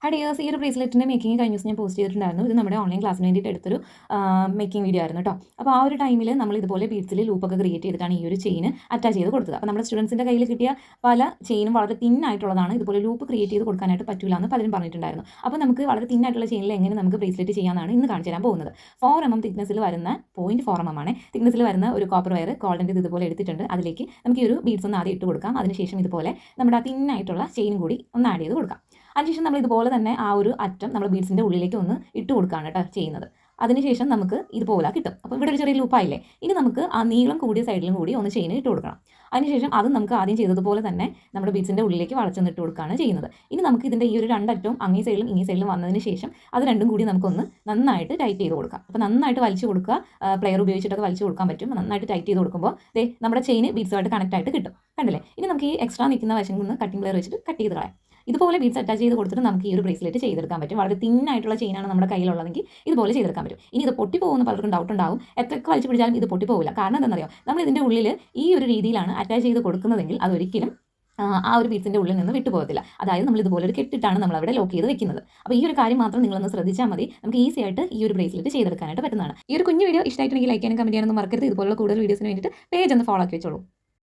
Dears, ഈ ഒരു ബ്രേസ്ലെറ്റിൻ്റെ making കഴിഞ്ഞ ദിവസം ഞാൻ പോസ്റ്റ് ചെയ്തിട്ടുണ്ടായിരുന്നു. ഇത് നമ്മുടെ ഓൺലൈൻ ക്ലാസ്സിന് വേണ്ടിയിട്ട് എടുത്തൊരു മേക്കിംഗ് വീഡിയോ ആയിരുന്നു കേട്ടോ. അപ്പോൾ ആ ഒരു ടൈമിൽ നമ്മൾ ഇതുപോലെ ബീഡ്സിൽ ലൂപ്പൊക്കെ ക്രിയേറ്റ് ചെയ്തിട്ടാണ് ഈ ഒരു ചെയിൻ അറ്റാച്ച് ചെയ്ത് കൊടുത്തത്. അപ്പോൾ നമ്മുടെ സ്റ്റുഡൻസിൻ്റെ കയ്യിൽ കിട്ടിയ പല ചെയിനും വളരെ തിന്നായിട്ടുള്ളതാണ്. ഇതുപോലെ ലൂപ്പ് ക്രിയേറ്റ് ചെയ്ത് കൊടുക്കാനായിട്ട് പറ്റില്ല എന്ന് പലരും പറഞ്ഞിട്ടുണ്ടായിരുന്നു. അപ്പോൾ നമുക്ക് വളരെ തിന്നായിട്ടുള്ള ചെയിനിൽ എങ്ങനെ നമുക്ക് ബ്രേസ്ലെറ്റ് ചെയ്യാമെന്നാണ് ഇന്ന് കാണിച്ചു തരാൻ പോകുന്നത്. 4 mm തിക്നെസ്സിൽ വരുന്ന 0.4 mm ആണ് തിക്നെസ്സിൽ വരുന്ന ഒരു കോപ്പർ വയർ ഗോൾഡിൻ്റെ ഇതുപോലെ എടുത്തിട്ടുണ്ട്. അതിലേക്ക് നമുക്ക് ഈ ഒരു ബീഡ്സ് ഒന്ന് ആദ്യം ഇട്ട് കൊടുക്കാം. അതിനുശേഷം ഇതുപോലെ നമ്മുടെ ആ തിന്നായിട്ടുള്ള ചെയിനും കൂടി ഒന്ന് ആഡ് ചെയ്ത് കൊടുക്കാം. അതിനുശേഷം നമ്മൾ ഇതുപോലെ തന്നെ ആ ഒരു അറ്റം നമ്മൾ ബീഡ്സിൻ്റെ ഉള്ളിലേക്ക് ഒന്ന് ഇട്ട് കൊടുക്കുകയാണ് കേട്ടോ ചെയ്യുന്നത്. അതിനുശേഷം നമുക്ക് ഇതുപോലെ കിട്ടും. അപ്പോൾ ഇവിടെ ഒരു ചെറിയ ലൂപ്പായില്ലേ. ഇനി നമുക്ക് ആ നീളം കൂടിയ സൈഡിലും കൂടി ഒന്ന് ചെയിൻ ഇട്ട് കൊടുക്കണം. അതിനുശേഷം അത് നമുക്ക് ആദ്യം ചെയ്തതുപോലെ തന്നെ നമ്മുടെ ബീഡ്സിൻ്റെ ഉള്ളിലേക്ക് വളച്ചൊന്ന് ഇട്ട് കൊടുക്കുകയാണ് ചെയ്യുന്നത്. ഇനി നമുക്ക് ഇതിൻ്റെ ഈ ഒരു രണ്ടറ്റവും അങ്ങേ സൈഡിലും ഇങ്ങേ സൈഡിലും വന്നതിന് ശേഷം അത് രണ്ടും കൂടി നമുക്കൊന്ന് നന്നായിട്ട് ടൈറ്റ് ചെയ്ത് കൊടുക്കാം. അപ്പോൾ നന്നായിട്ട് വലിച്ചു കൊടുക്കുക. പ്ലെയർ ഉപയോഗിച്ചിട്ടൊക്കെ വലിച്ചു കൊടുക്കാൻ പറ്റും. നന്നായിട്ട് ടൈറ്റ് ചെയ്ത് കൊടുക്കുമ്പോൾ നമ്മുടെ ചെയിൻ ബീഡ്സുമായിട്ട് കണക്റ്റ് ആയിട്ട് കിട്ടും. കണ്ടില്ലേ. ഇനി നമുക്ക് ഈ എക്സ്ട്രാ നിൽക്കുന്ന വശം നിന്ന് കട്ടിംഗ് പ്ലെയർ വെച്ചിട്ട് കട്ട് ചെയ്ത് കളയാം. ഇതുപോലെ ബീഡ്സ് അറ്റാച്ച് ചെയ്ത് കൊടുത്തിട്ട് നമുക്ക് ഈ ഒരു ബ്രേസ്ലെറ്റ് ചെയ്തെടുക്കാൻ പറ്റും. വളരെ തിന്നായിട്ടുള്ള ചെയിനാണ് നമ്മുടെ കയ്യിലുള്ളതെങ്കിൽ ഇതുപോലെ ചെയ്തെടുക്കാൻ പറ്റും. ഇനി ഇത് പൊട്ടി പോകുന്ന പലർക്കും ഡൗട്ട് ഉണ്ടാവും. എത്രയൊക്കെ വലിച്ചു പിടിച്ചാലും ഇത് പൊട്ടി പോകില്ല. കാരണം എന്താണെന്നറിയോ, നമ്മൾ ഇതിൻ്റെ ഉള്ളിൽ ഈ ഒരു രീതിയിലാണ് അറ്റാച്ച് ചെയ്ത് കൊടുക്കുന്നതെങ്കിൽ അതൊരിക്കലും ആ ഒരു ബീഡ്സിൻ്റെ ഉള്ളിൽ നിന്ന് വിട്ടുപോകത്തില്ല. അതായത് നമ്മൾ ഇതുപോലെ ഒരു കെട്ടിട്ടാണ് നമ്മൾ അവിടെ ലോക്ക് ചെയ്ത് വെക്കുന്നത്. അപ്പോൾ ഈ ഒരു കാര്യം മാത്രം നിങ്ങളൊന്ന് ശ്രദ്ധിച്ചാൽ മതി. നമുക്ക് ഈസി ആയിട്ട് ഈ ഒരു ബ്രേസ്ലെറ്റ് ചെയ്തെടുക്കാനായിട്ട് പറ്റുന്നതാണ്. ഈ ഒരു കുഞ്ഞു വീഡിയോ ഇഷ്ടമായിട്ടുണ്ടെങ്കിൽ ലൈക്ക് ചെയ്യാനും കമൻറ്റ് ചെയ്യാനൊന്നും മറക്കരുത്. ഇതുപോലുള്ള കൂടുതൽ വീഡിയോസിന് വേണ്ടിയിട്ട് പേജ് ഒന്ന് ഫോളോ ആക്കി വെച്ചോളൂ.